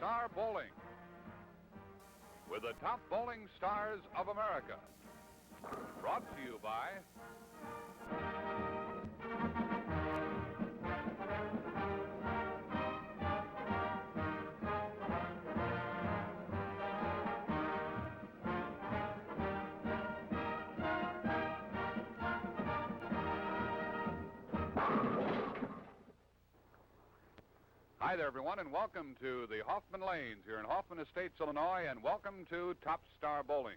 Star Bowling with the top bowling stars of America. Brought to you by Hi there, everyone, and welcome to the Hoffman Lanes here in Hoffman Estates, Illinois, and welcome to Top Star Bowling.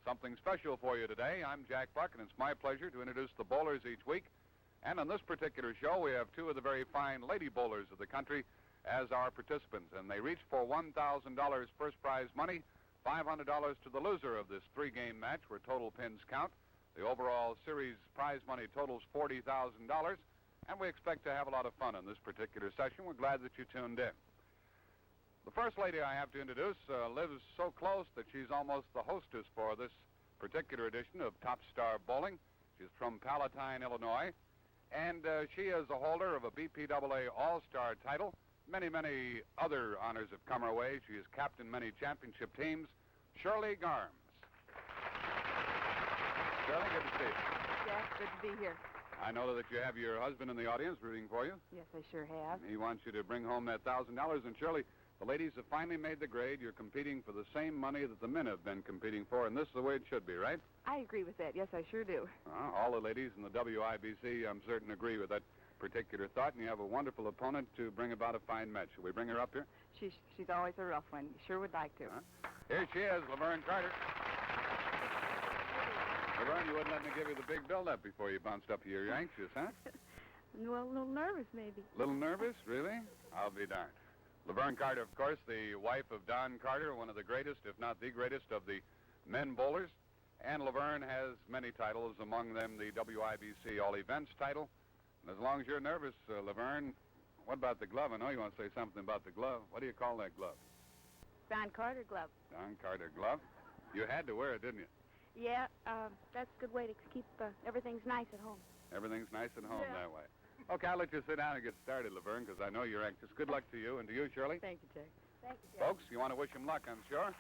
Something special for you today. I'm Jack Buck, and it's my pleasure to introduce the bowlers each week. And on this particular show, we have two of the very fine lady bowlers of the country as our participants, and they reach for $1,000 first prize money, $500 to the loser of this three-game match where total pins count. The overall series prize money totals $40,000. And we expect to have a lot of fun in this particular session. We're glad that you tuned in. The first lady I have to introduce lives so close that she's almost the hostess for this particular edition of Top Star Bowling. She's from Palatine, Illinois, and she is a holder of a BPAA All-Star title. Many, many other honors have come her way. She has captained many championship teams. Shirley Garms. Shirley, good to see you. Jack, good to be here. I know that you have your husband in the audience rooting for you. Yes, I sure have. He wants you to bring home that $1,000. And Shirley, the ladies have finally made the grade. You're competing for the same money that the men have been competing for, and this is the way it should be, right? I agree with that. Yes, I sure do. All the ladies in the WIBC, I'm certain, agree with that particular thought, and you have a wonderful opponent to bring about a fine match. Shall we bring her up here? She's always a rough one. Sure would like to. Here she is, Laverne Carter. Laverne, you wouldn't let me give you the big build-up before you bounced up here. You're anxious, huh? Well, a little nervous, maybe. Little nervous? Really? I'll be darned. Laverne Carter, of course, the wife of Don Carter, one of the greatest, if not the greatest, of the men bowlers. And Laverne has many titles, among them the WIBC All Events title. And as long as you're nervous, Laverne, what about the glove? I know you want to say something about the glove. What do you call that glove? Don Carter glove. Don Carter glove? You had to wear it, didn't you? Yeah, that's a good way to keep everything's nice at home. Everything's nice at home that way. Okay, I'll let you sit down and get started, Laverne, because I know you're anxious. Good luck to you, and to you, Shirley. Thank you, Jack. Thank you, Jack. Folks, you want to wish him luck, I'm sure.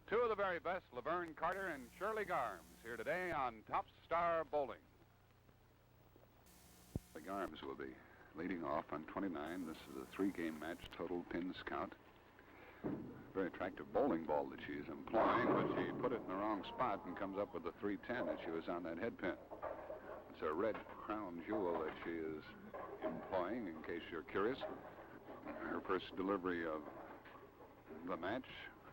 Two of the very best, Laverne Carter and Shirley Garms, here today on Top Star Bowling. The Garms will be leading off on 29. This is a three-game match, total pins count. Very attractive bowling ball that she's employing, but she put it in the wrong spot and comes up with a 310 as she was on that head pin. It's a red crown jewel that she is employing, in case you're curious. Her first delivery of the match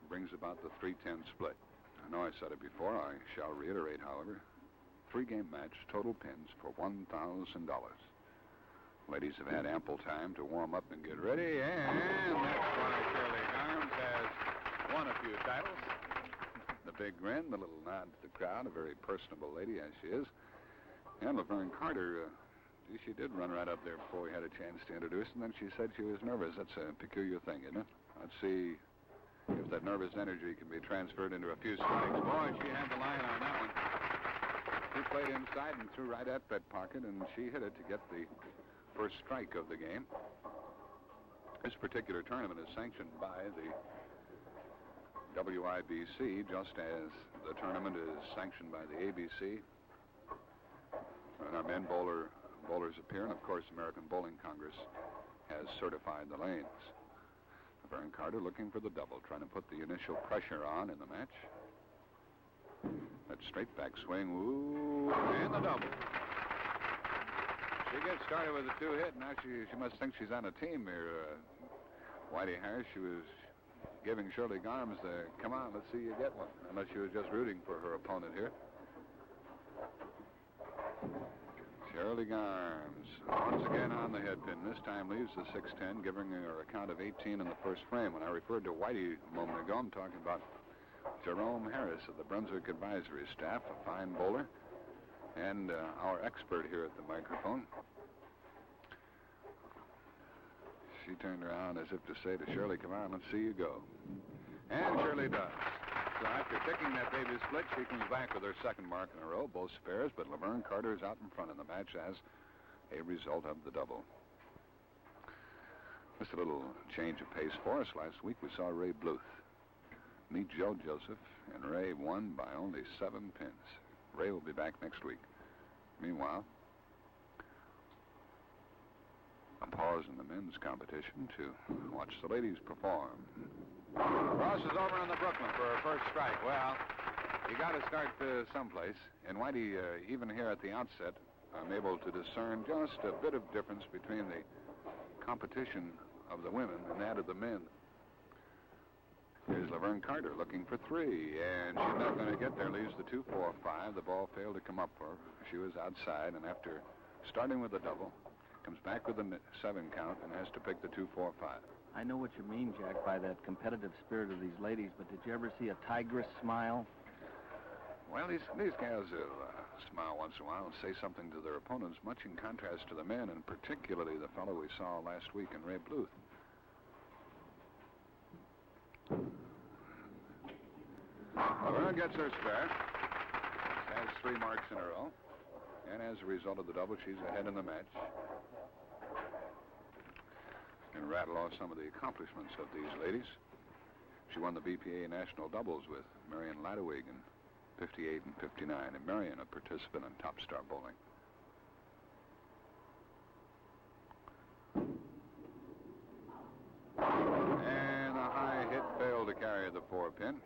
brings about the 310 split. I know I said it before. I shall reiterate, however. Three-game match, total pins for $1,000. Ladies have had ample time to warm up and get ready, and that's why Shirley Garms has won a few titles. The big grin, the little nod to the crowd, a very personable lady as she is. And Laverne Carter, she did run right up there before we had a chance to introduce, and then she said she was nervous. That's a peculiar thing, isn't it? Let's see if that nervous energy can be transferred into a few strikes. Boy, she had the line on that one. She played inside and threw right at that pocket, and she hit it to get the first strike of the game. This particular tournament is sanctioned by the WIBC, just as the tournament is sanctioned by the ABC. And our men bowlers appear, and of course, American Bowling Congress has certified the lanes. Laverne Carter looking for the double, trying to put the initial pressure on in the match. That straight back swing, ooh, and the double. She gets started with a two-hit. Now she must think she's on a team here. Whitey Harris, she was giving Shirley Garms the, come on, let's see you get one. Unless she was just rooting for her opponent here. Shirley Garms, once again on the head pin. This time leaves the 610, giving her a count of 18 in the first frame. When I referred to Whitey a moment ago, I'm talking about Jerome Harris of the Brunswick Advisory Staff, a fine bowler, and our expert here at the microphone. She turned around as if to say to Shirley, come on, let's see you go. And Shirley does. So after kicking that baby split, she comes back with her second mark in a row, both spares, but Laverne Carter is out in front in the match as a result of the double. Just a little change of pace for us. Last week we saw Ray Bluth meet Joe Joseph, and Ray won by only 7 pins. Ray will be back next week. Meanwhile, a pause in the men's competition to watch the ladies perform. Ross is over in the Brooklyn for her first strike. Well, you got to start someplace. And Whitey, even here at the outset, I'm able to discern just a bit of difference between the competition of the women and that of the men. Here's Laverne Carter looking for 3, and she's not going to get there. Leaves the 2-4-5. The ball failed to come up for her. She was outside, and after starting with a double, comes back with a 7 count and has to pick the 2-4-5. I know what you mean, Jack, by that competitive spirit of these ladies, but did you ever see a tigress smile? Well, these gals smile once in a while and say something to their opponents, much in contrast to the men, and particularly the fellow we saw last week in Ray Bluth. Laverne gets her spare. Has 3 marks in a row. And as a result of the double, she's ahead in the match. And rattle off some of the accomplishments of these ladies. She won the BPA National Doubles with Marion Ladewig in 58 and 59. And Marion, a participant in Top Star Bowling. And a high hit failed to carry the 4-pin.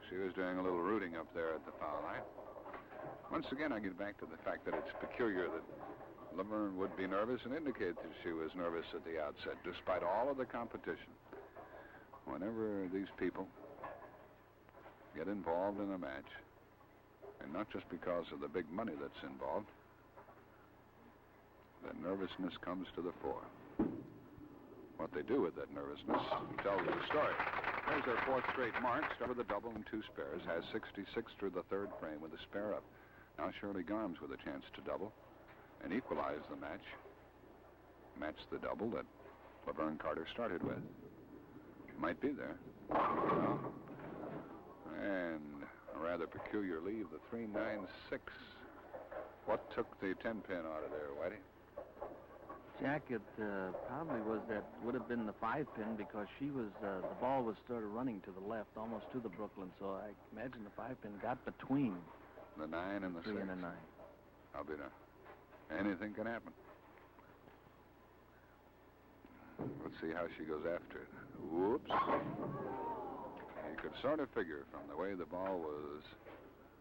She was doing a little rooting up there at the foul line. Once again, I get back to the fact that it's peculiar that Laverne would be nervous and indicate that she was nervous at the outset, despite all of the competition. Whenever these people get involved in a match, and not just because of the big money that's involved, that nervousness comes to the fore. What they do with that nervousness tells the story. There's their 4th straight mark. Start with a double and 2 spares. Has 66 through the 3rd frame with a spare up. Now Shirley Garms with a chance to double and equalize the match. Match the double that Laverne Carter started with. Might be there. No. And a rather peculiar leave, the 3-9-6. What took the 10-pin out of there, Whitey? Jack, it probably would have been the 5-pin because she was, the ball was sort of running to the left, almost to the Brooklyn, so I imagine the 5-pin got between the 9 and the 3 6. and a 9. I'll be there. Anything can happen. Let's see how she goes after it. Whoops. You could sort of figure from the way the ball was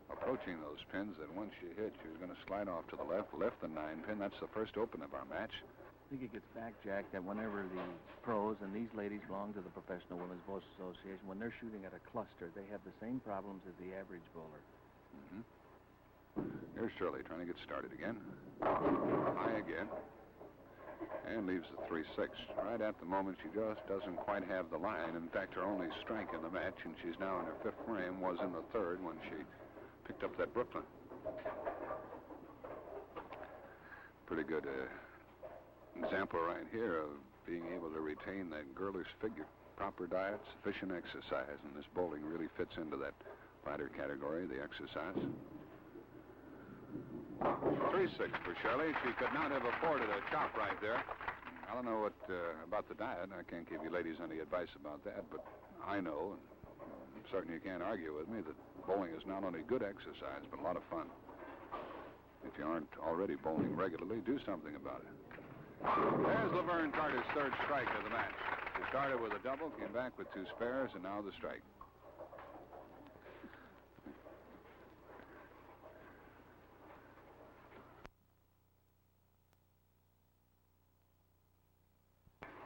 approaching those pins that once she hit, she was going to slide off to the left the 9-pin. That's the first open of our match. I think it gets back, Jack, that whenever the pros, and these ladies belong to the Professional Women's Bowls Association, when they're shooting at a cluster, they have the same problems as the average bowler. Mm-hmm. Here's Shirley trying to get started again. High again. And leaves the 3-6. Right at the moment, she just doesn't quite have the line. In fact, her only strike in the match, and she's now in her 5th frame, was in the 3rd when she picked up that Brooklyn. Pretty good example right here of being able to retain that girlish figure. Proper diet, sufficient exercise, and this bowling really fits into that latter category, the exercise. 3-6 for Shirley. She could not have afforded a chop right there. I don't know what about the diet. I can't give you ladies any advice about that, but I know, and certainly you can't argue with me, that bowling is not only good exercise, but a lot of fun. If you aren't already bowling regularly, do something about it. There's Laverne Carter's 3rd strike of the match. She started with a double, came back with 2 spares, and now the strike.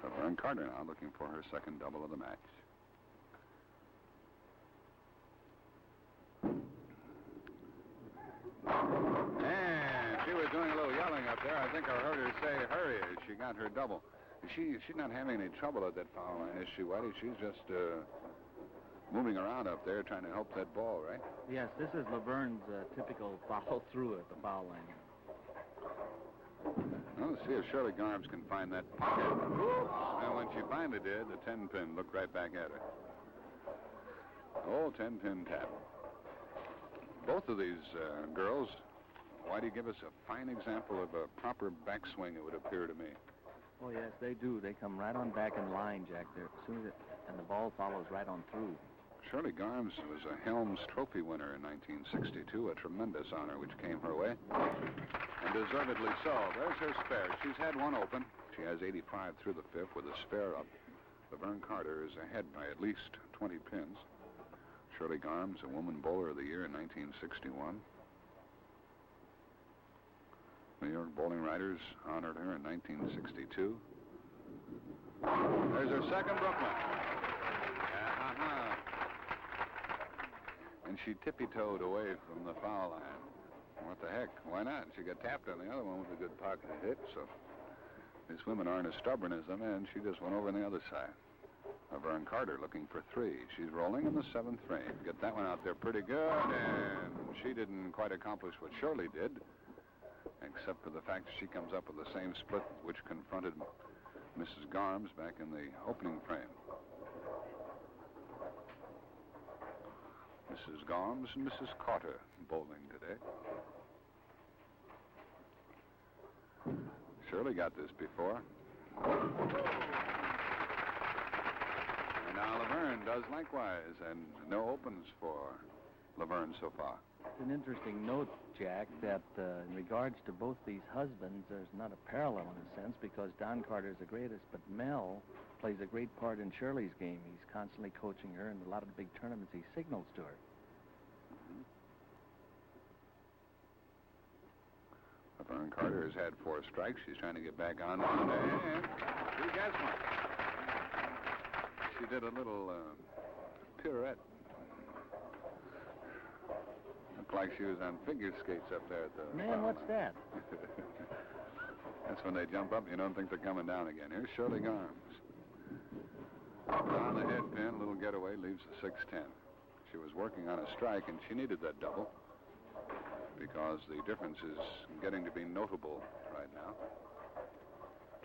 Laverne Carter now looking for her 2nd double of the match. And she was doing a little yelling up there. I think I heard her say, hurry, as she got her double. She's not having any trouble at that foul line, is she, Whitey? She's just moving around up there trying to help that ball, right? Yes, this is Laverne's typical follow-through at the foul line. Well, let's see if Shirley Garms can find that pocket. Oops. And when she finally did, the 10-pin looked right back at her. Oh, 10-pin tap. Both of these girls, why do you give us a fine example of a proper backswing, it would appear to me? Oh, yes, they do. They come right on back in line, Jack. As soon as and the ball follows right on through. Shirley Garms was a Helms Trophy winner in 1962, a tremendous honor which came her way, and deservedly so. There's her spare. She's had one open. She has 85 through the fifth with a spare up. Laverne Carter is ahead by at least 20 pins. Shirley Garms, a Woman Bowler of the Year in 1961. New York Bowling Writers honored her in 1962. There's her second Brooklyn. And she tippy-toed away from the foul line. What the heck? Why not? She got tapped on the other one with a good pocket hit, so these women aren't as stubborn as the men. She just went over on the other side. Laverne Carter looking for three. She's rolling in the seventh frame. Get that one out there pretty good, and she didn't quite accomplish what Shirley did, except for the fact that she comes up with the same split which confronted Mrs. Garms back in the opening frame. Mrs. Garms and Mrs. Carter bowling today. Shirley got this before. And now Laverne does likewise, and no opens for Laverne so far. It's an interesting note, Jack, that in regards to both these husbands, there's not a parallel in a sense because Don Carter's the greatest, but Mel plays a great part in Shirley's game. He's constantly coaching her, and a lot of the big tournaments he signals to her. Laverne Carter has had 4 strikes. She's trying to get back on one, and she gets one. She did a little pirouette. Looked like she was on figure skates up there at the... Man, what's that? That's when they jump up, you don't think they're coming down again. Here's Shirley Garms. On the head pin, little getaway, leaves the 6-10. She was working on a strike, and she needed that double because the difference is getting to be notable right now.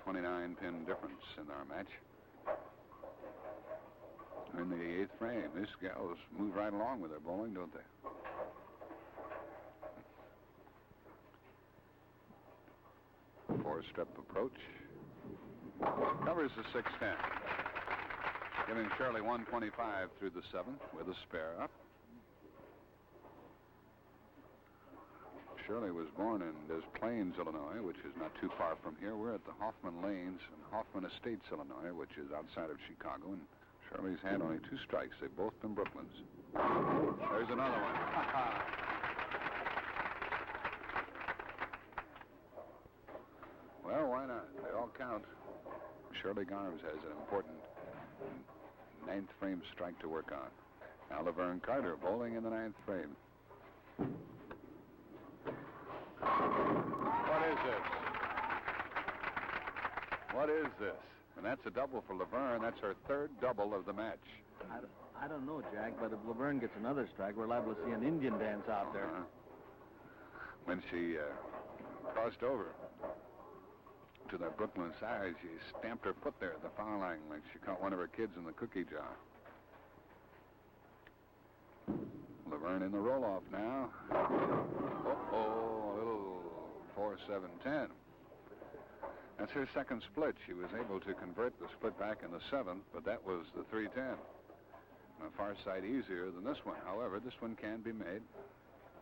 29-pin difference in our match. In the 8th frame, these gals move right along with their bowling, don't they? Four-step approach. Covers the 6-10. Giving Shirley 125 through the 7th with a spare up. Shirley was born in Des Plaines, Illinois, which is not too far from here. We're at the Hoffman Lanes in Hoffman Estates, Illinois, which is outside of Chicago. And Shirley's had only 2 strikes. They've both been Brooklyns. There's another one. Well, why not? They all count. Shirley Garms has an important 9th frame strike to work on. Now Laverne Carter bowling in the 9th frame. What is this? What is this? And that's a double for Laverne. That's her 3rd double of the match. I don't know, Jack, but if Laverne gets another strike, we're liable to see an Indian dance out there. When she crossed over to the Brooklyn side, she stamped her foot there at the foul line like she caught one of her kids in the cookie jar. Laverne in the roll-off now. Uh-oh, a little 4-7-10. That's her 2nd split. She was able to convert the split back in the 7th, but that was the 3-10. On the far side easier than this one. However, this one can be made.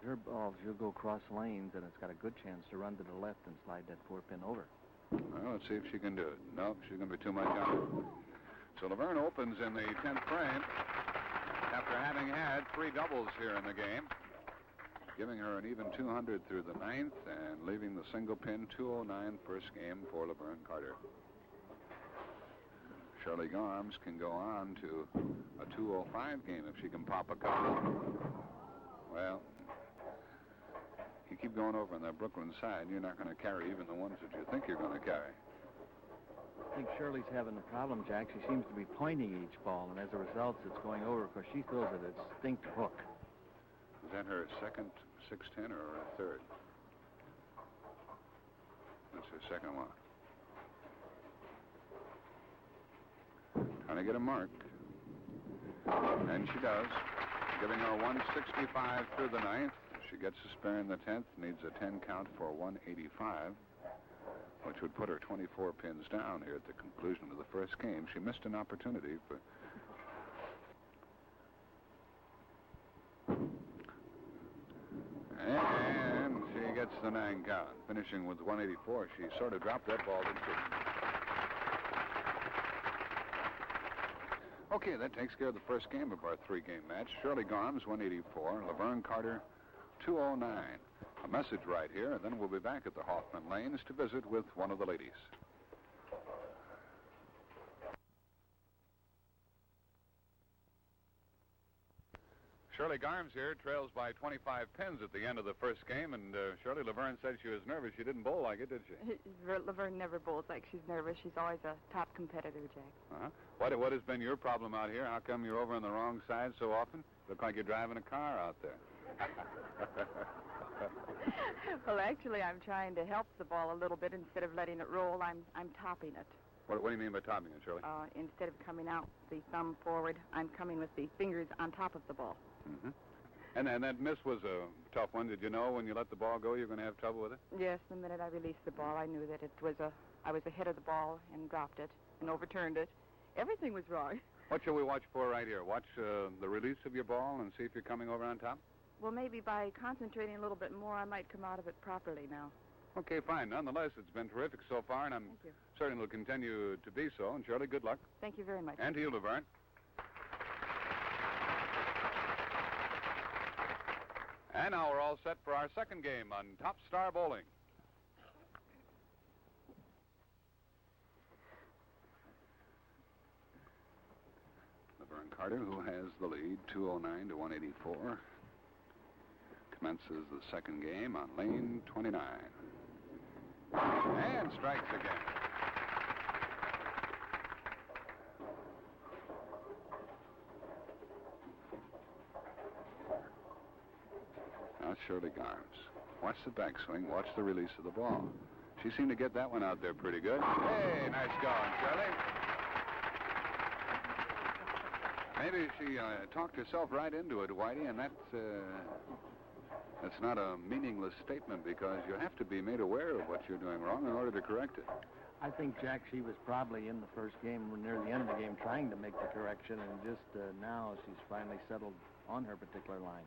Your ball, she'll go cross lanes, and it's got a good chance to run to the left and slide that 4-pin over. Well, let's see if she can do it. No, she's going to be too much on it. So Laverne opens in the 10th frame after having had 3 doubles here in the game, giving her an even 200 through the 9th and leaving the single pin 209 first game for Laverne Carter. Shirley Garms can go on to a 205 game if she can pop a couple. Well, you keep going over on that Brooklyn side, you're not going to carry even the ones that you think you're going to carry. I think Shirley's having a problem, Jack. She seems to be pointing each ball, and as a result, it's going over because she throws a distinct hook. Is that her 2nd 6-10 or her 3rd? That's her 2nd one. Trying to get a mark. And she does. Giving her 165 through the 9th. She gets a spare in the 10th, needs a 10 count for 185. which would put her 24 pins down here at the conclusion of the first game. She missed an opportunity for... And she gets the 9 count. Finishing with 184, she sort of dropped that ball, didn't she? Okay, that takes care of the first game of our 3-game match. Shirley Garms, 184. Laverne Carter, 209. A message right here, and then we'll be back at the Hoffman Lanes to visit with one of the ladies. Shirley Garms here trails by 25 pins at the end of the first game, and Shirley, Laverne said she was nervous. She didn't bowl like it, did she? Laverne never bowls like she's nervous. She's always a top competitor, Jack. Uh-huh. What has been your problem out here? How come you're over on the wrong side so often? Look like you're driving a car out there. Well, actually, I'm trying to help the ball a little bit instead of letting it roll. I'm topping it. What do you mean by topping it, Shirley? Instead of coming out the thumb forward, I'm coming with the fingers on top of the ball. Mm-hmm. And that miss was a tough one. Did you know when you let the ball go you're going to have trouble with it? Yes, the minute I released the ball, I knew that I was ahead of the ball and dropped it and overturned it. Everything was wrong. What shall we watch for right here? Watch the release of your ball and see if you're coming over on top? Well, maybe by concentrating a little bit more, I might come out of it properly now. Okay, fine. Nonetheless, it's been terrific so far, and I'm certain it'll continue to be so. And Shirley, good luck. Thank you very much. And to you, Laverne. And now we're all set for our second game on Top Star Bowling. Laverne Carter, who has the lead, 209 to 184, commences the second game on lane 29. And strikes again. Now Shirley Garms. Watch the backswing. Watch the release of the ball. She seemed to get that one out there pretty good. Hey, nice going, Shirley. Maybe she talked herself right into it, Whitey, and that's not a meaningless statement because you have to be made aware of what you're doing wrong in order to correct it. I think, Jack, she was probably in the first game or near the end of the game trying to make the correction, and just now she's finally settled on her particular line.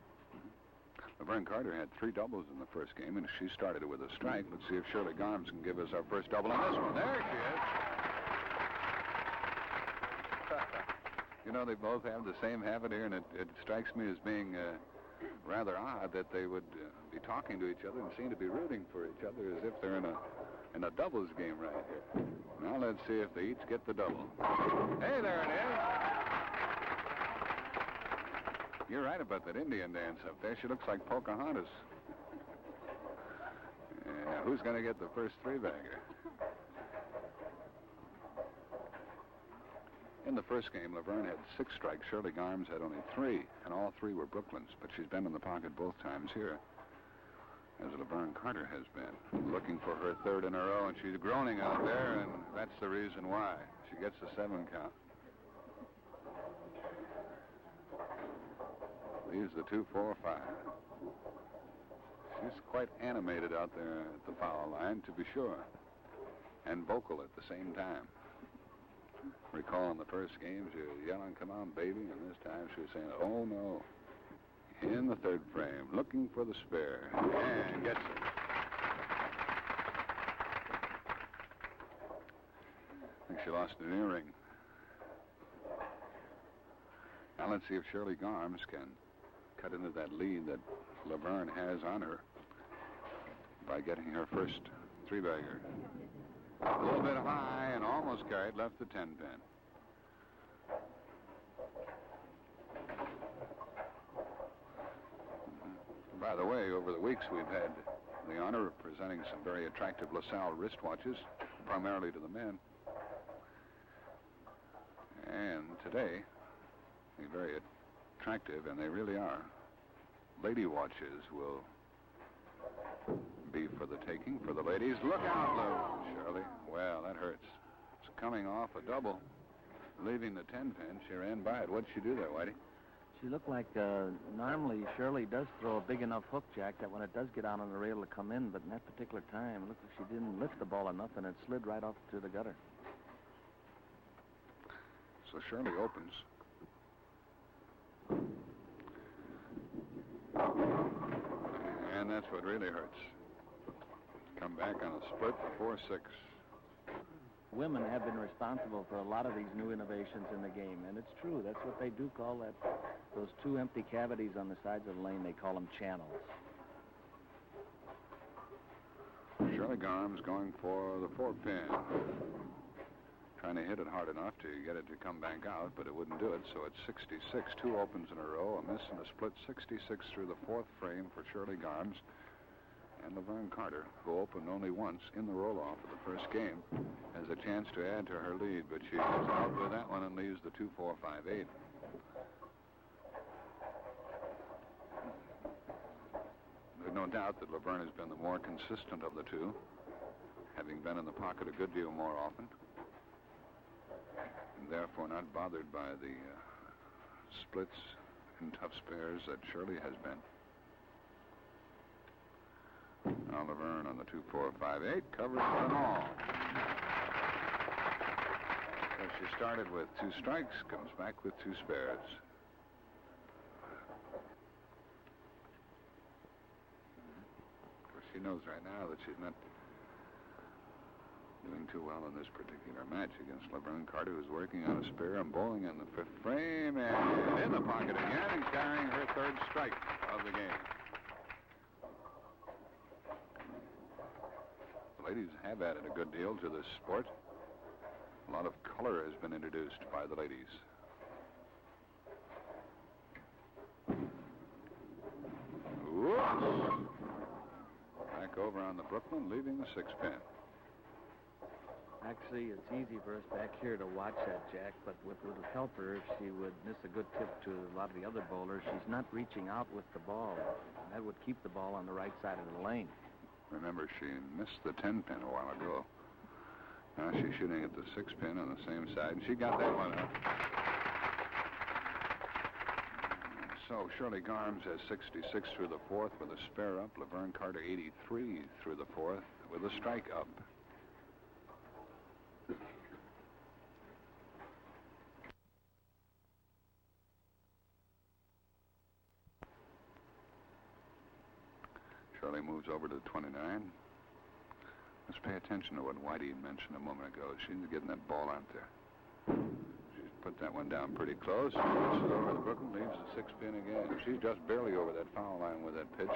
Laverne Carter had 3 doubles in the first game, and she started it with a strike. Let's see if Shirley Garms can give us our first double on this one. There she is. You know, they both have the same habit here, and it strikes me as being rather odd that they would be talking to each other and seem to be rooting for each other as if they're in a doubles game right here. Now let's see if they each get the double. Hey, there it is. You're right about that Indian dance up there. She looks like Pocahontas. Yeah, who's going to get the first 3-bagger? In the first game, Laverne had 6 strikes. Shirley Garms had only 3, and all 3 were Brooklyn's, but she's been in the pocket both times here, as Laverne Carter has been, looking for her 3rd in a row, and she's groaning out there, and that's the reason why. She gets the 7 count. Leaves the 2, 4, 5. She's quite animated out there at the foul line, to be sure, and vocal at the same time. Recall in the first game, she was yelling, "Come on, baby," and this time she was saying, "Oh, no." In the 3rd frame, looking for the spare, and gets it. I think she lost an earring. Now let's see if Shirley Garms can cut into that lead that Laverne has on her by getting her first 3-bagger. A little bit high and almost carried, left the 10-pin. By the way, over the weeks we've had the honor of presenting some very attractive LaSalle wristwatches, primarily to the men. And today, they're very attractive, and they really are. Lady watches will be for the taking for the ladies. Look out, Shirley. Well, that hurts. It's coming off a double, leaving the 10-pin. She ran by it. What'd she do there, Whitey? She looked like normally Shirley does throw a big enough hook, Jack, that when it does get out on the rail to come in, but in that particular time, it looked like she didn't lift the ball enough and it slid right off to the gutter. So Shirley opens. And that's what really hurts. Come back on a split for 4-6. Women have been responsible for a lot of these new innovations in the game, and it's true. That's what they do call that. Those two empty cavities on the sides of the lane, they call them channels. Shirley Garms going for the 4-pin. Trying to hit it hard enough to get it to come back out, but it wouldn't do it, so it's 66. Two opens in a row, a miss and a split. 66 through the fourth frame for Shirley Garms. And Laverne Carter, who opened only once in the roll-off of the first game, has a chance to add to her lead, but she's out with that one and leaves the 2-4-5-8. There's no doubt that Laverne has been the more consistent of the two, having been in the pocket a good deal more often, and therefore not bothered by the splits and tough spares that Shirley has been. Now Laverne on the 2-4-5-8 covers them all. So she started with 2 strikes, comes back with 2 spares. Of course, she knows right now that she's not doing too well in this particular match against Laverne Carter, who's working on a spare and bowling in the 5th frame and in the pocket again and carrying her 3rd strike of the game. Ladies have added a good deal to this sport. A lot of color has been introduced by the ladies. Whoops. Back over on the Brooklyn, leaving the 6-pin. Actually, it's easy for us back here to watch that, Jack, but what would help her if she would miss a good tip to a lot of the other bowlers, she's not reaching out with the ball. And that would keep the ball on the right side of the lane. Remember, she missed the 10-pin a while ago. Now she's shooting at the 6-pin on the same side, and she got that one up. So Shirley Garms has 66 through the 4th with a spare up. Laverne Carter 83 through the 4th with a strike up. Shirley moves over to 29. Let's pay attention to what Whitey mentioned a moment ago. She's getting that ball out there. She's put that one down pretty close. Misses over the Brooklyn, leaves the 6-pin again. She's just barely over that foul line with that pitch.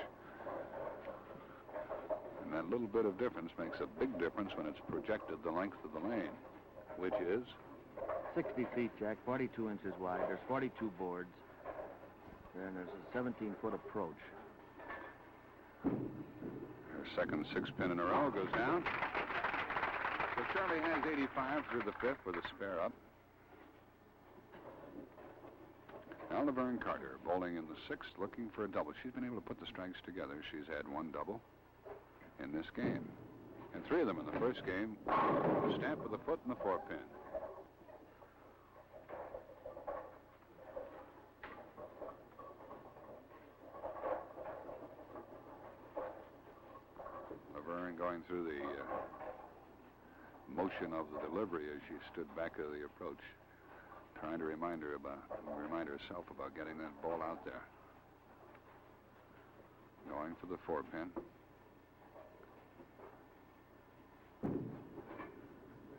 And that little bit of difference makes a big difference when it's projected the length of the lane, which is 60 feet, Jack, 42 inches wide. There's 42 boards. And there's a 17-foot approach. Her second 6-pin in a row goes down. So Shirley has 85 through the 5th with a spare up. Now Laverne Carter bowling in the 6th, looking for a double. She's been able to put the strikes together. She's had 1 double in this game. And 3 of them in the first game. A stamp with the foot and the 4-pin. Going through the motion of the delivery as she stood back of the approach, trying to remind herself about getting that ball out there. Going for the 4-pin.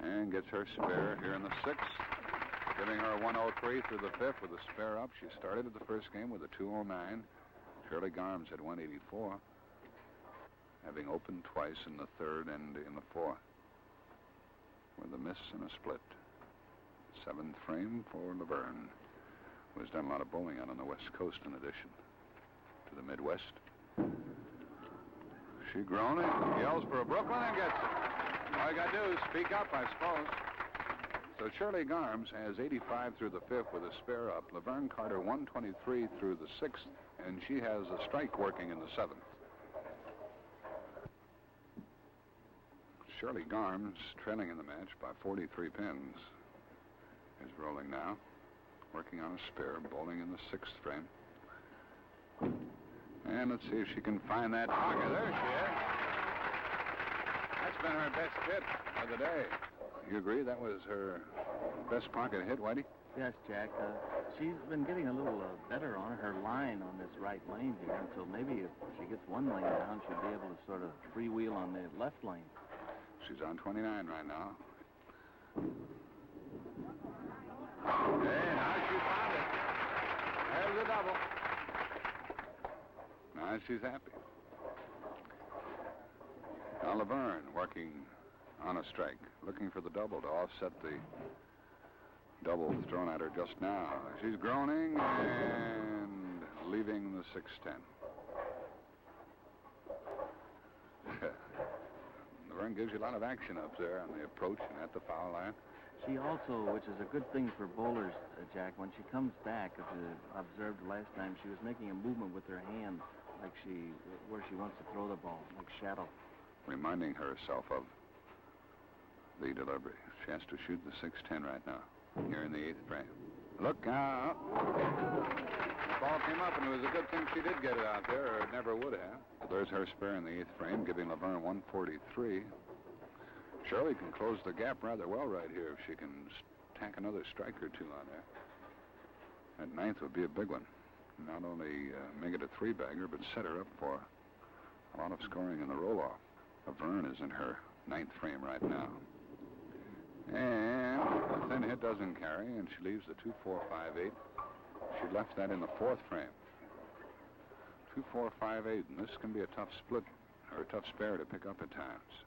And gets her spare here in the 6th, giving her a 103 through the 5th with a spare up. She started at the first game with a 209. Shirley Garms had 184. Having opened twice in the 3rd and in the 4th, with a miss and a split. 7th frame for Laverne, who has done a lot of bowling out on the West Coast in addition to the Midwest. She groaning, yells for a Brooklyn and gets it. All you got to do is speak up, I suppose. So Shirley Garms has 85 through the 5th with a spare up. Laverne Carter 123 through the 6th, and she has a strike working in the 7th. Shirley Garms, trailing in the match by 43 pins, is rolling now. working on a spare, bowling in the 6th frame. And let's see if she can find that pocket. There she is. That's been her best hit of the day. You agree that was her best pocket hit, Whitey? Yes, Jack. She's been getting a little better on her line on this right lane here, until maybe if she gets one lane down, she'll be able to sort of freewheel on the left lane. She's on 29 right now. Hey, now she found it. There's the double. Now she's happy. Now Laverne working on a strike, looking for the double to offset the double thrown at her just now. She's groaning and leaving the 610. Laverne gives you a lot of action up there on the approach and at the foul line. She also, which is a good thing for bowlers, Jack, when she comes back, as you observed last time, she was making a movement with her hand, like where she wants to throw the ball, like shadow. Reminding herself of the delivery. She has to shoot the 610 right now, here in the 8th frame. Look out. The ball came up, and it was a good thing she did get it out there, or it never would have. So there's her spare in the 8th frame, giving Laverne 143. Shirley can close the gap rather well right here if she can tack another strike or two on there. That 9th would be a big one. Not only make it a 3-bagger, but set her up for a lot of scoring in the roll-off. Laverne is in her 9th frame right now. And the thin hit doesn't carry, and she leaves the 2-4-5-8. She left that in the 4th frame. 2-4-5-8, and this can be a tough split, or a tough spare to pick up at times.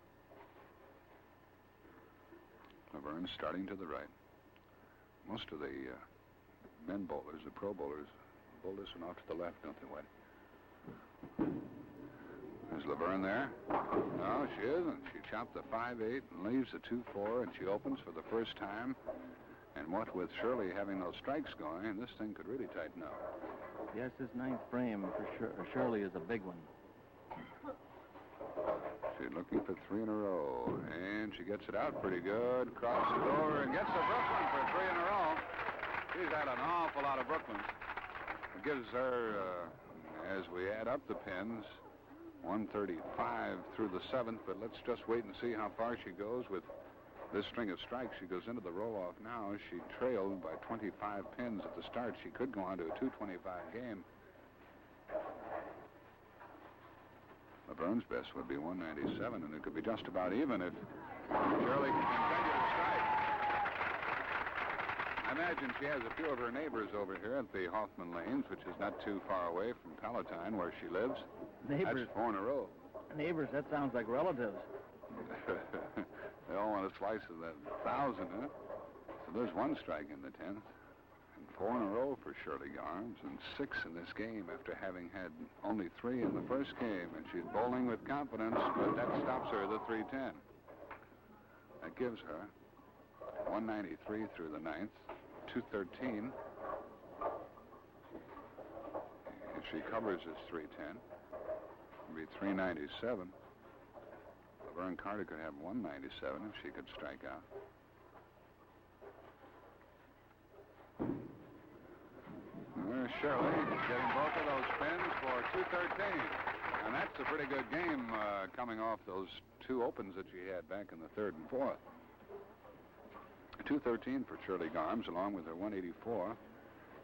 Laverne starting to the right. Most of the men bowlers, the pro bowlers, bowl this one off to the left, don't they, Whitey? Is Laverne there? No, she isn't. She chopped the 5-8 and leaves the 2-4, and she opens for the first time. And what with Shirley having those strikes going, this thing could really tighten up. Yes, this 9th frame for Shirley is a big one. She's looking for 3 in a row, and she gets it out pretty good. Crosses over and gets the Brooklyn for 3 in a row. She's had an awful lot of Brooklyns. It gives her, as we add up the pins, 135 through the 7th, but let's just wait and see how far she goes with this string of strikes. She goes into the roll-off now. She trailed by 25 pins at the start. She could go on to a 225 game. Laverne's best would be 197, and it could be just about even if Shirley can continue to strike. I imagine she has a few of her neighbors over here at the Hoffman Lanes, which is not too far away from Palatine, where she lives. Neighbors? That's 4 in a row. Neighbors, that sounds like relatives. They all want a slice of that 1,000, huh? So there's 1 strike in the 10th. And 4 in a row for Shirley Garms, and 6 in this game after having had only 3 in the first game. And she's bowling with confidence, but that stops her at the 310. That gives her 193 through the 9th, 213. If she covers this 310, it'd be 397. Laverne Carter could have 197 if she could strike out. There's Shirley getting both of those pins for 213. And that's a pretty good game coming off those 2 opens that she had back in the 3rd and 4th. 213 for Shirley Garms, along with her 184,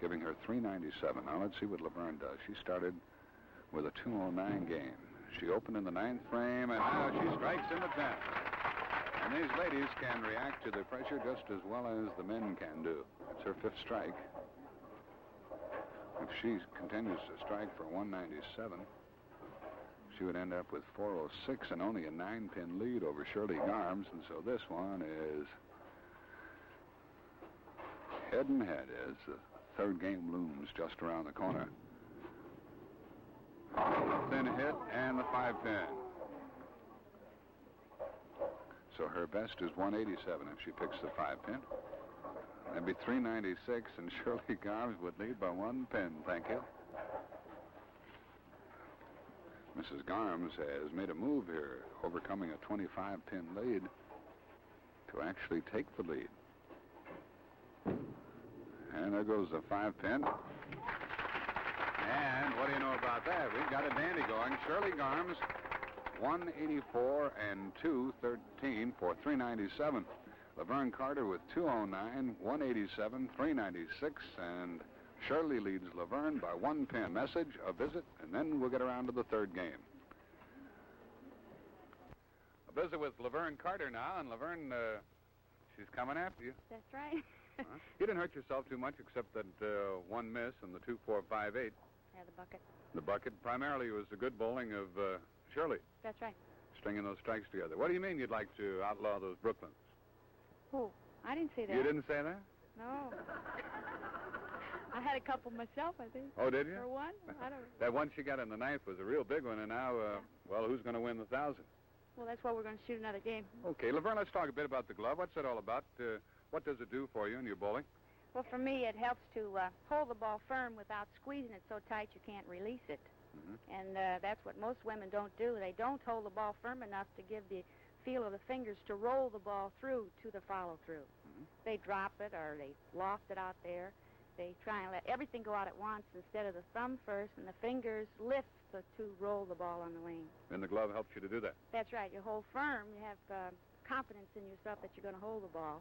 giving her 397. Now let's see what Laverne does. She started with a 209 game. She opened in the 9th frame, and now she strikes in the 10th. And these ladies can react to the pressure just as well as the men can do. It's her 5th strike. If she continues to strike for 197, she would end up with 406 and only a 9-pin lead over Shirley Garms. And so this one is head and head as the 3rd game looms just around the corner. The thin hit and the 5-pin. So her best is 187 if she picks the 5-pin. That'd be 396, and Shirley Garms would lead by 1 pin. Thank you. Mrs. Garms has made a move here, overcoming a 25-pin lead to actually take the lead. And there goes the 5-pin. And what do you know about that? We've got a dandy going. Shirley Garms, 184 and 213 for 397. Laverne Carter with 209, 187, 396, and Shirley leads Laverne by 1 pin. Message, a visit, and then we'll get around to the third game. A visit with Laverne Carter now, and Laverne, she's coming after you. That's right. You didn't hurt yourself too much except that one miss and the 2-4-5-8. Yeah, the bucket. The bucket primarily was the good bowling of Shirley, That's right. stringing those strikes together. What do you mean you'd like to outlaw those Brooklyns? Oh, I didn't say that. You didn't say that? No. I had a couple myself, I think. Oh, did you? Or one? I don't know. That one she got in the ninth was a real big one, and now, well, who's going to win the 1,000? Well, that's why we're going to shoot another game. Okay, Laverne, let's talk a bit about the glove. What's it all about? What does it do for you in your bowling? Well, for me, it helps to hold the ball firm without squeezing it so tight you can't release it. Mm-hmm. And that's what most women don't do. They don't hold the ball firm enough to give the feel of the fingers to roll the ball through to the follow-through. Mm-hmm. They drop it or they loft it out there. They try and let everything go out at once instead of the thumb first and the fingers lift to roll the ball on the lane. And the glove helps you to do that. That's right. You hold firm. You have confidence in yourself that you're going to hold the ball.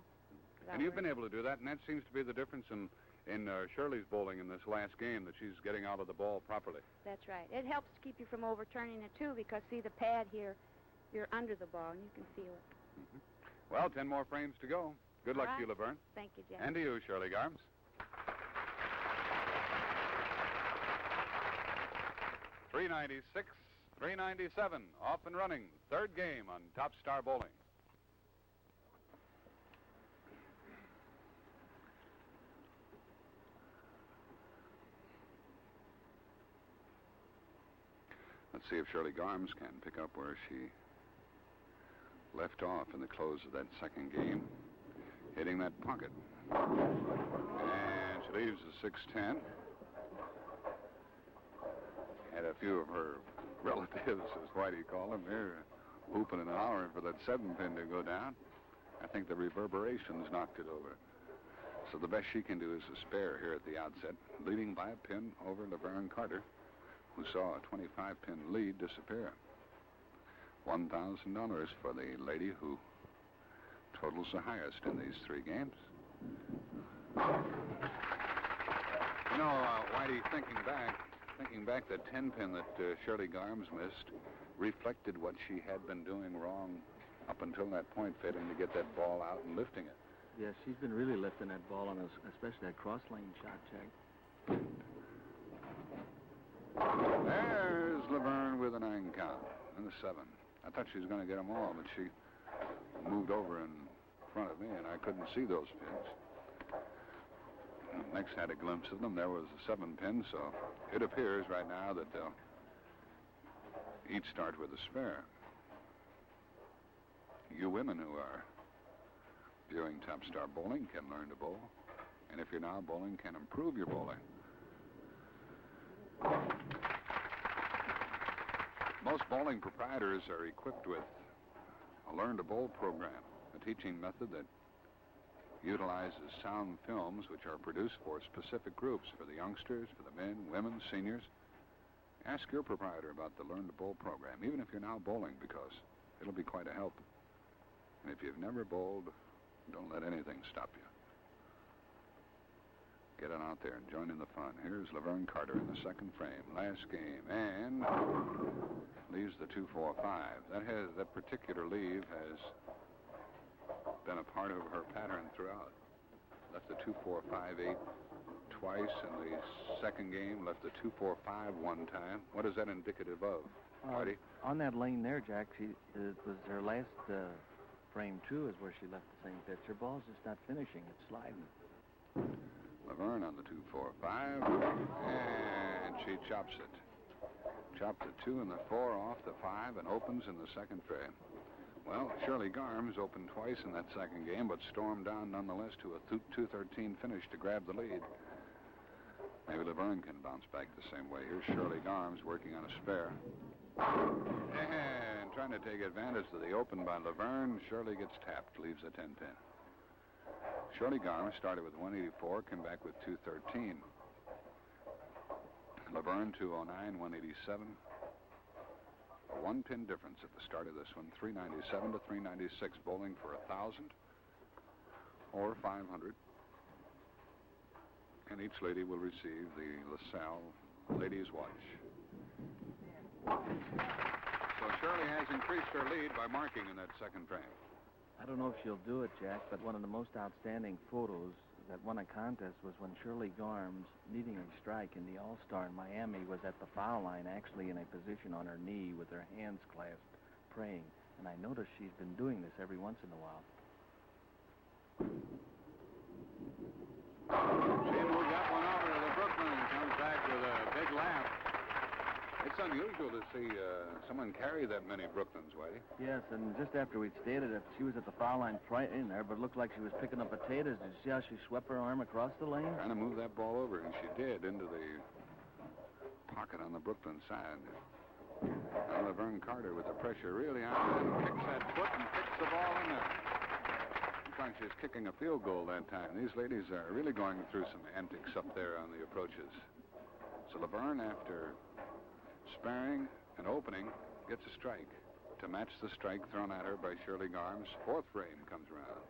And you've been able to do that, and that seems to be the difference in Shirley's bowling in this last game, that she's getting out of the ball properly. That's right. It helps to keep you from overturning it, too, because, see, the pad here, you're under the ball, and you can feel it. Mm-hmm. Well, 10 more frames to go. Good luck to you, Laverne. Thank you, Jack. And to you, Shirley Garms. .396, 397, off and running. Third game on Top Star Bowling. Let's see if Shirley Garms can pick up where she left off in the close of that second game, hitting that pocket. And she leaves the 6-10. Had a few of her relatives, as Whitey called them, here whooping and hollering for that 7-pin to go down. I think the reverberations knocked it over. So the best she can do is a spare here at the outset, leading by a pin over Laverne Carter, who saw a 25-pin lead disappear. $1,000 for the lady who totals the highest in these three games. You know, Whitey, thinking back, that 10-pin that Shirley Garms missed reflected what she had been doing wrong up until that point, failing to get that ball out and lifting it. Yes, she's been really lifting that ball, on especially that cross-lane shot, Jack. There's Laverne with a 9 count and a 7. I thought she was going to get them all, but she moved over in front of me, and I couldn't see those pins. Next had a glimpse of them. There was a 7-pin, so it appears right now that they'll each start with a spare. You women who are viewing Top Star Bowling can learn to bowl, and if you're now bowling, can improve your bowling. Most bowling proprietors are equipped with a Learn to Bowl program, a teaching method that utilizes sound films which are produced for specific groups, for the youngsters, for the men, women, seniors. Ask your proprietor about the Learn to Bowl program, even if you're now bowling, because it'll be quite a help. And if you've never bowled, don't let anything stop you. Get on out there and join in the fun. Here's Laverne Carter in the second frame, last game, and leaves the 2-4-5. That particular leave has been a part of her pattern throughout. Left the 2-4-5-8 twice in the second game. Left the 2-4-5 one time. What is that indicative of, Marty? On that lane there, Jack, it was her last frame two is where she left the same pitch. Her ball's just not finishing. It's sliding. Laverne on the 2-4-5, and she chops it. Chopped the 2 and the 4 off the 5 and opens in the second frame. Well, Shirley Garms opened twice in that second game, but stormed down nonetheless to a 2-13 finish to grab the lead. Maybe Laverne can bounce back the same way. Here's Shirley Garms working on a spare. And trying to take advantage of the open by Laverne, Shirley gets tapped, leaves a 10-pin. Shirley Garms started with 184, came back with 213. Laverne 209, 187. A one-pin difference at the start of this one, 397 to 396, bowling for 1,000 or 500. And each lady will receive the LaSalle Ladies' Watch. So Shirley has increased her lead by marking in that second frame. I don't know if she'll do it, Jack, but one of the most outstanding photos that won a contest was when Shirley Garms, needing a strike in the All-Star in Miami, was at the foul line, actually in a position on her knee with her hands clasped, praying. And I noticed she's been doing this every once in a while. She moves that one over to the Brooklyn and comes back with a big laugh. It's unusual to see someone carry that many Brooklyns, Whitey. Yes, and just after we'd stated it, she was at the foul line in there, but it looked like she was picking up potatoes. Did you see how she swept her arm across the lane? Trying to move that ball over, and she did, into the pocket on the Brooklyn side. Now Laverne Carter, with the pressure really on, and kicks that foot and kicks the ball in there. Looks like she's kicking a field goal that time. These ladies are really going through some antics up there on the approaches. So Laverne, after sparring and opening, gets a strike to match the strike thrown at her by Shirley Garms. Fourth frame comes around.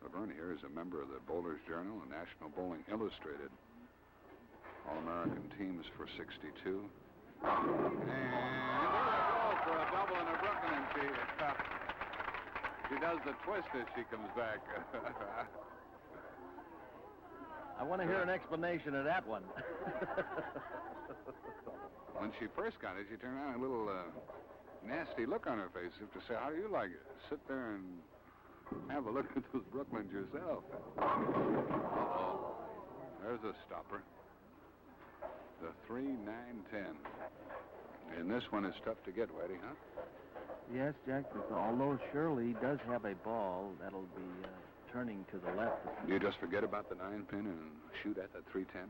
Laverne here is a member of the Bowlers Journal and National Bowling Illustrated All-American teams for 62. And there's a goal for a double and a Brooklyn, and she does the twist as she comes back. I want to hear an explanation of that one. When she first got it, she turned around, a little nasty look on her face, as if to say, how do you like it? Sit there and have a look at those Brooklyns yourself. Uh-oh. There's a stopper. The 3, 9, 10. And this one is tough to get, Whitey, huh? Yes, Jack, although Shirley does have a ball that'll be turning to the left. Do you just forget about the 9-pin and shoot at that 310?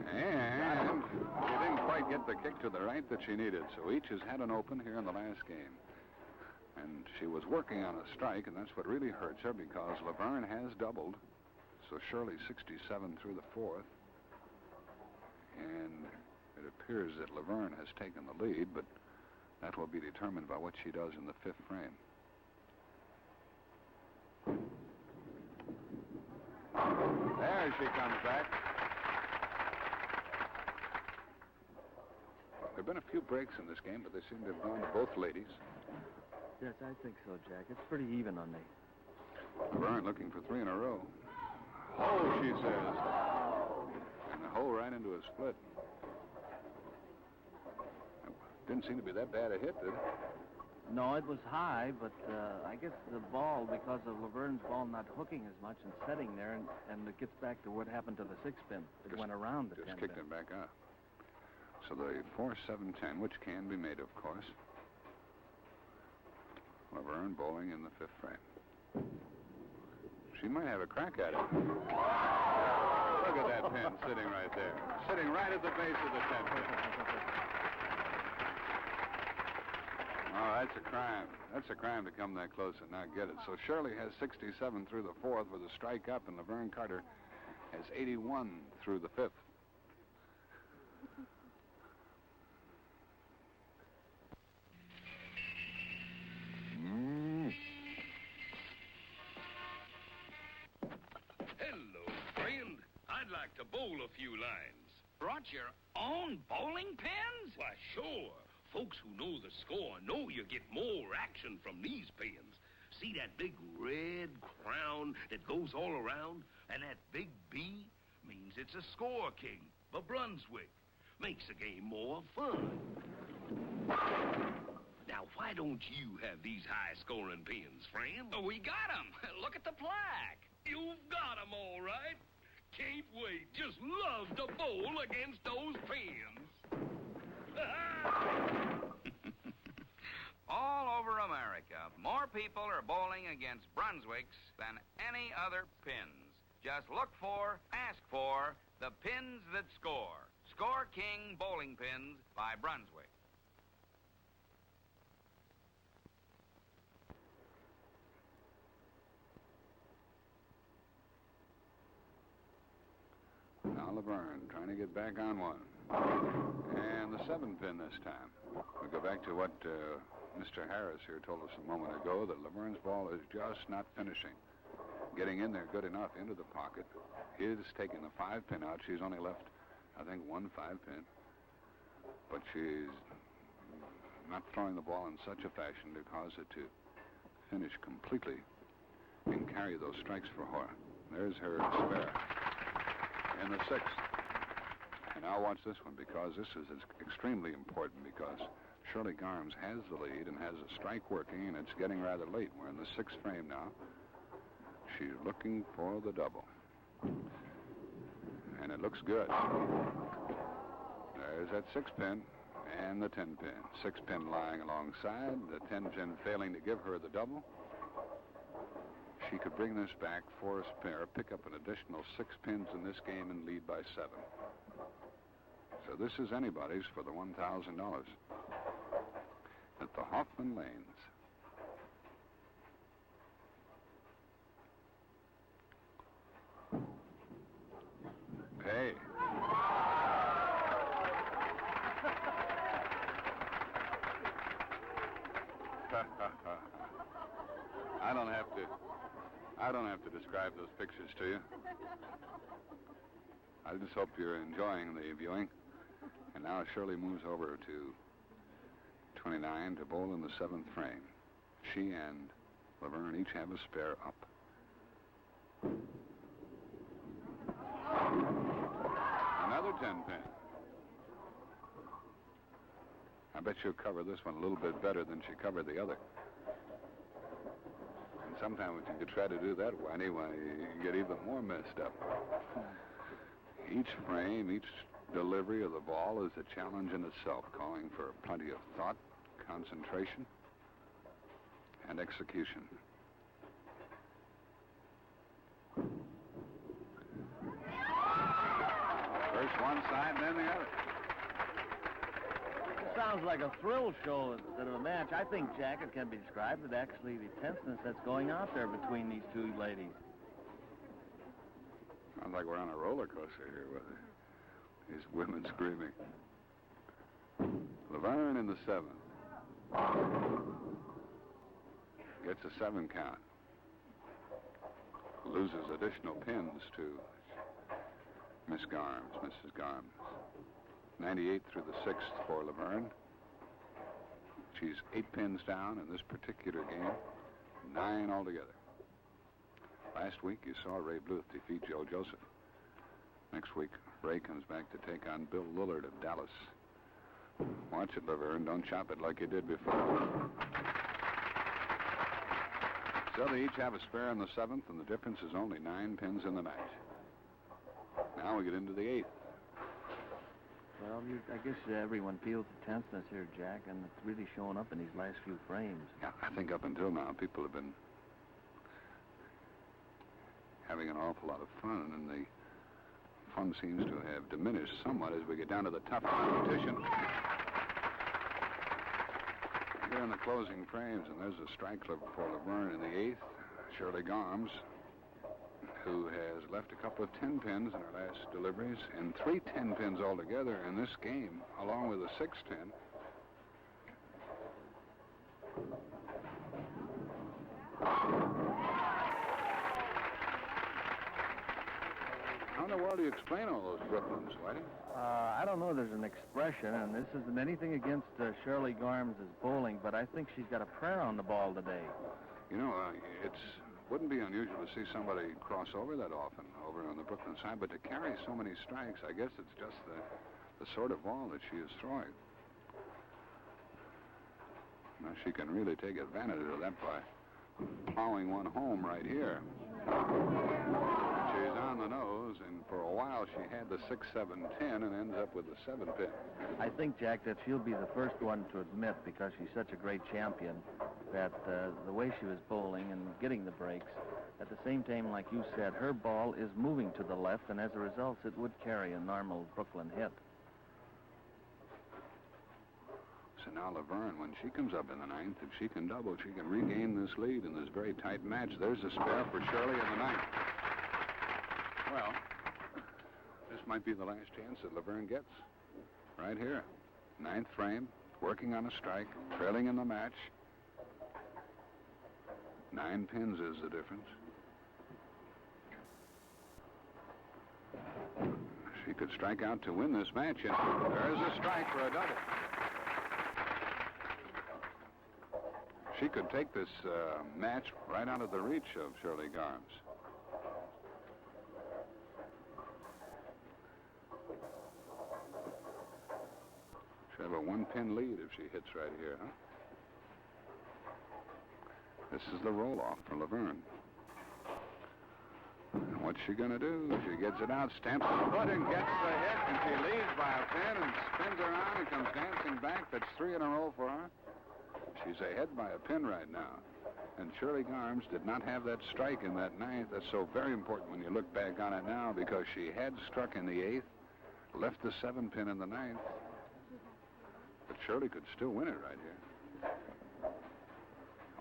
And she didn't quite get the kick to the right that she needed, so each has had an open here in the last game. And she was working on a strike, and that's what really hurts her, because Laverne has doubled. So Shirley 67 through the fourth. And it appears that Laverne has taken the lead, but that will be determined by what she does in the fifth frame. There she comes back. There have been a few breaks in this game, but they seem to have gone to both ladies. Yes, I think so, Jack. It's pretty even on me. Laverne looking for 3 in a row. Oh, she says. And the hole right into a split. Didn't seem to be that bad a hit, did it? No, it was high, but I guess the ball, because of Laverne's ball not hooking as much and setting there, and it gets back to what happened to the 6-pin. It went around the 10-pin. Just kicked it back up. So the 4, 7, 10, which can be made, of course. Laverne bowling in the fifth frame. She might have a crack at it. Look at that pin sitting right there. Sitting right at the base of the 10-pin. Oh, that's a crime. That's a crime to come that close and not get it. So Shirley has 67 through the fourth with a strike up, and Laverne Carter has 81 through the fifth. Hello, friend. I'd like to bowl a few lines. Brought your own bowling pins? Why, sure. Folks who know the score know you get more action from these pins. See that big red crown that goes all around? And that big B means it's a score king, the Brunswick. Makes the game more fun. Now, why don't you have these high-scoring pins, friend? Oh, we got them. Look at the plaque. You've got 'em all right. Can't wait. Just love to bowl against those pins. All over America, more people are bowling against Brunswicks than any other pins. Just look for, ask for, the pins that score. Score King Bowling Pins by Brunswick. Laverne trying to get back on one. And the 7-pin this time. We go back to what Mr. Harris here told us a moment ago, that Laverne's ball is just not finishing. Getting in there good enough into the pocket. His taking the 5-pin out. She's only left, I think, one 5-pin. But she's not throwing the ball in such a fashion to cause it to finish completely and carry those strikes for her. There's her spare in the 6th. And now watch this one, because this is extremely important, because Shirley Garms has the lead and has a strike working, and it's getting rather late. We're in the 6th frame now. She's looking for the double. And it looks good. There's that 6-pin and the 10-pin. 6-pin lying alongside, the 10-pin failing to give her the double. She could bring this back for a spare, pick up an additional 6 pins in this game, and lead by 7. So this is anybody's for the $1,000 at the Hoffman Lanes. Hey. I don't have to describe those pictures to you. I just hope you're enjoying the viewing. And now Shirley moves over to 29 to bowl in the 7th frame. She and Laverne each have a spare up. Another 10-pin. I bet she'll cover this one a little bit better than she covered the other. And sometimes when you try to do that, anyway, you get even more messed up. Each frame, each delivery of the ball is a challenge in itself, calling for plenty of thought, concentration, and execution. First one side, then the other. It sounds like a thrill show instead of a match. I think, Jack, it can be described as actually the tenseness that's going out there between these two ladies. Sounds like we're on a roller coaster here with these women screaming. Laverne in the 7th. Gets a 7 count. Loses additional pins to Mrs. Garms. 98 through the 6th for Laverne. She's 8 pins down in this particular game. 9 altogether. Last week, you saw Ray Bluth defeat Joe Joseph. Next week, Ray comes back to take on Bill Lillard of Dallas. Watch it, Laverne. Don't chop it like you did before. So they each have a spare in the 7th, and the difference is only 9 pins in the match. Now we get into the 8th. Well, I guess everyone feels the tenseness here, Jack, and it's really showing up in these last few frames. Yeah, I think up until now, people have been having an awful lot of fun, and the fun seems to have diminished somewhat as we get down to the tough competition. Here in the closing frames, and there's a strike for Laverne in the 8th. Shirley Garms, who has left a couple of 10 pins in her last deliveries, and 3 10 pins altogether in this game, along with a 6-10. How in the world do you explain all those Brooklyns, Whitey? I don't know. There's an expression, and this isn't anything against Shirley Garms' bowling, but I think she's got a prayer on the ball today. You know, wouldn't be unusual to see somebody cross over that often over on the Brooklyn side, but to carry so many strikes, I guess it's just the sort of ball that she is throwing. Now, she can really take advantage of that by plowing one home right here. She's on the nose, and for a while she had the 6, 7, 10, and ends up with the 7 pin. I think, Jack, that she'll be the first one to admit, because she's such a great champion, that the way she was bowling and getting the breaks, at the same time, like you said, her ball is moving to the left, and as a result, it would carry a normal Brooklyn hit. So now Laverne, when she comes up in the 9th, if she can double, she can regain this lead in this very tight match. There's a spare for Shirley in the 9th. Well, this might be the last chance that Laverne gets. Right here. 9th frame, working on a strike, trailing in the match. 9 pins is the difference. She could strike out to win this match, and there's a strike for a double. She could take this match right out of the reach of Shirley Garms. She'll have a 1-pin lead if she hits right here, huh? This is the roll-off for Laverne. And what's she going to do? She gets it out, stamps the foot, and gets the hit, and she leads by a pin and spins around and comes dancing back. That's 3 in a row for her. She's ahead by a pin right now. And Shirley Garms did not have that strike in that 9th. That's so very important when you look back on it now, because she had struck in the 8th, left the 7-pin in the 9th. But Shirley could still win it right here.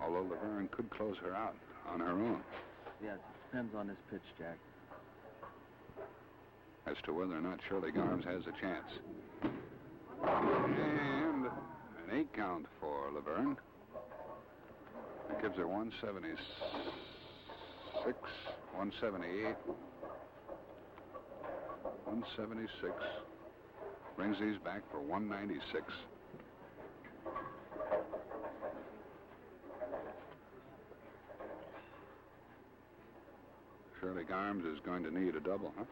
Although Laverne could close her out on her own. Yeah, it depends on this pitch, Jack. As to whether or not Shirley Garms has a chance. And an 8 count for Laverne. That gives her 176, 178, 176. Brings these back for 196. Shirley Garms is going to need a double, huh?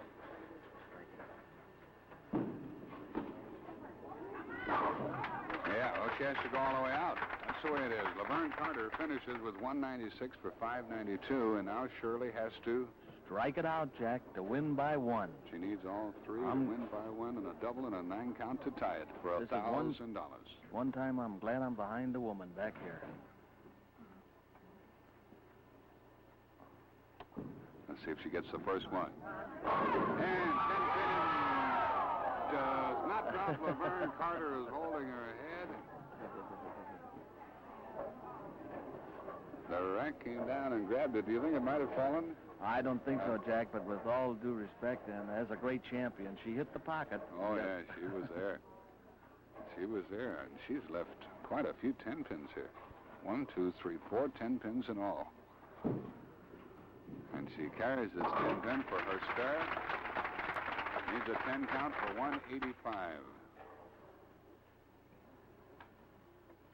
Yeah, well, she has to go all the way out. That's the way it is. Laverne Carter finishes with 196 for 592, and now Shirley has to... Strike it out, Jack, to win by 1. She needs all 3 to win by 1 and a double and a 9 count to tie it for $1,000. One time I'm glad I'm behind a woman back here. Let's see if she gets the first one. And 10 pin does not drop. Laverne Carter is holding her head. The rack came down and grabbed it. Do you think it might have fallen? I don't think so, Jack, but with all due respect, and as a great champion, she hit the pocket. Oh, yeah, she was there. She was there, and she's left quite a few 10 pins here. 1, 2, 3, 4, 10 pins in all. And she carries this 10 pin for her spare. Needs a 10 count for 185.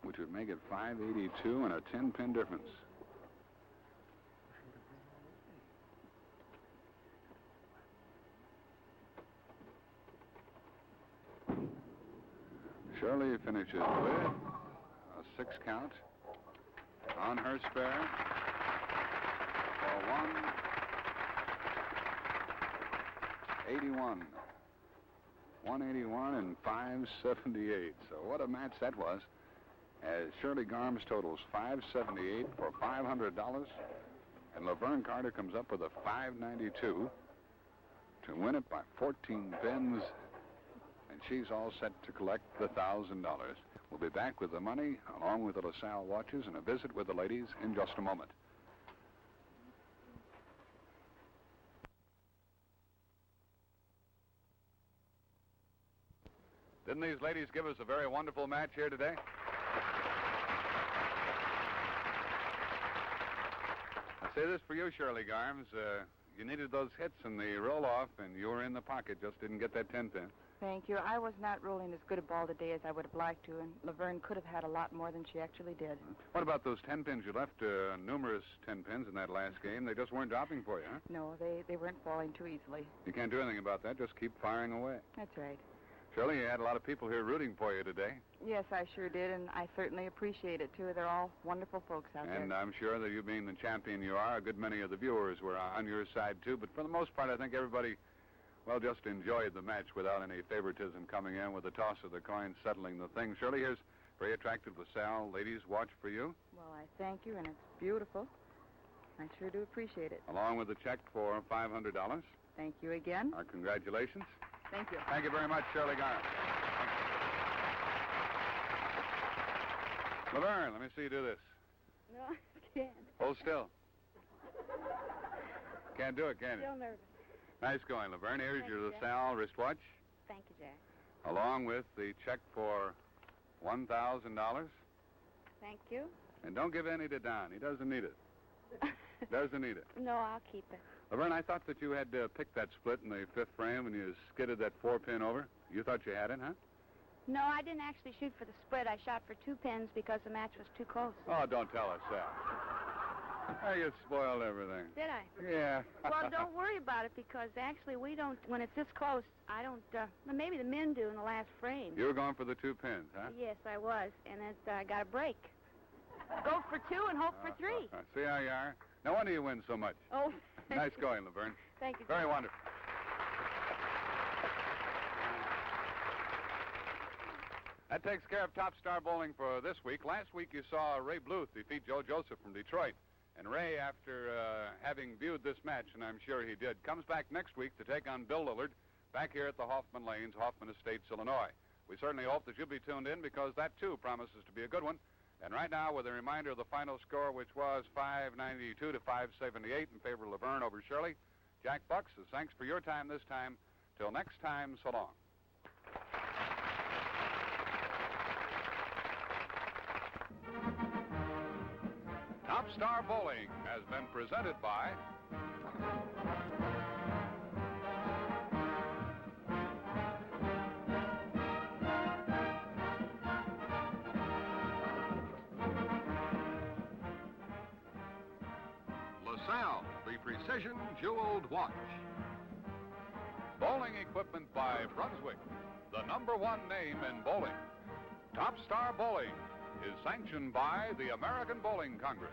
Which would make it 582 and a 10 pin difference. Shirley finishes with a 6 count on her spare for 181. 181 and 578. So what a match that was. As Shirley Garms totals 578 for $500, and Laverne Carter comes up with a 592 to win it by 14 pins. And she's all set to collect the $1,000. We'll be back with the money, along with the LaSalle watches, and a visit with the ladies in just a moment. Didn't these ladies give us a very wonderful match here today? I say this for you, Shirley Garms. You needed those hits in the roll-off, and you were in the pocket, just didn't get that 10 pin. Thank you. I was not rolling as good a ball today as I would have liked to, and Laverne could have had a lot more than she actually did. What about those 10 pins? You left numerous 10 pins in that last game. They just weren't dropping for you, huh? No, they weren't falling too easily. You can't do anything about that. Just keep firing away. That's right. Shirley, you had a lot of people here rooting for you today. Yes, I sure did, and I certainly appreciate it, too. They're all wonderful folks out there. And I'm sure that you being the champion you are, a good many of the viewers were on your side, too. But for the most part, I think everybody, well, just enjoyed the match without any favoritism coming in, with the toss of the coin settling the thing. Shirley, here's very attractive LaSalle ladies' watch for you. Well, I thank you, and it's beautiful. I sure do appreciate it. Along with a check for $500. Thank you again. Our congratulations. Thank you. Thank you very much, Shirley Garms. Laverne, let me see you do this. No, I can't. Hold still. Can't do it, can you? Still nervous. Nice going, Laverne. Here's Thank your you, Jack. LaSalle wristwatch, Thank you, Jack. along with the check for $1,000. Thank you. And don't give any to Don. He doesn't need it. Doesn't need it. No, I'll keep it. Laverne, I thought that you had picked that split in the fifth frame when you skidded that 4-pin over. You thought you had it, huh? No, I didn't actually shoot for the split. I shot for 2 pins because the match was too close. Oh, don't tell us that. Oh, you spoiled everything. Did I? Yeah. Well, don't worry about it because actually we don't, when it's this close, I don't, well, maybe the men do in the last frame. You were going for the 2 pins, huh? Yes, I was, and I got a break. Go for 2 and hope for 3. See how you are? No wonder you win so much. Oh, Nice going, Laverne. thank you. Very wonderful. That takes care of Top Star Bowling for this week. Last week you saw Ray Bluth defeat Joe Joseph from Detroit. And Ray, after having viewed this match, and I'm sure he did, comes back next week to take on Bill Lillard back here at the Hoffman Lanes, Hoffman Estates, Illinois. We certainly hope that you'll be tuned in because that, too, promises to be a good one. And right now, with a reminder of the final score, which was 592 to 578 in favor of Laverne over Shirley, Jack Buck says thanks for your time this time. Till next time, so long. Top Star Bowling has been presented by LaSalle, the precision jeweled watch. Bowling equipment by Brunswick, the #1 name in bowling. Top Star Bowling is sanctioned by the American Bowling Congress.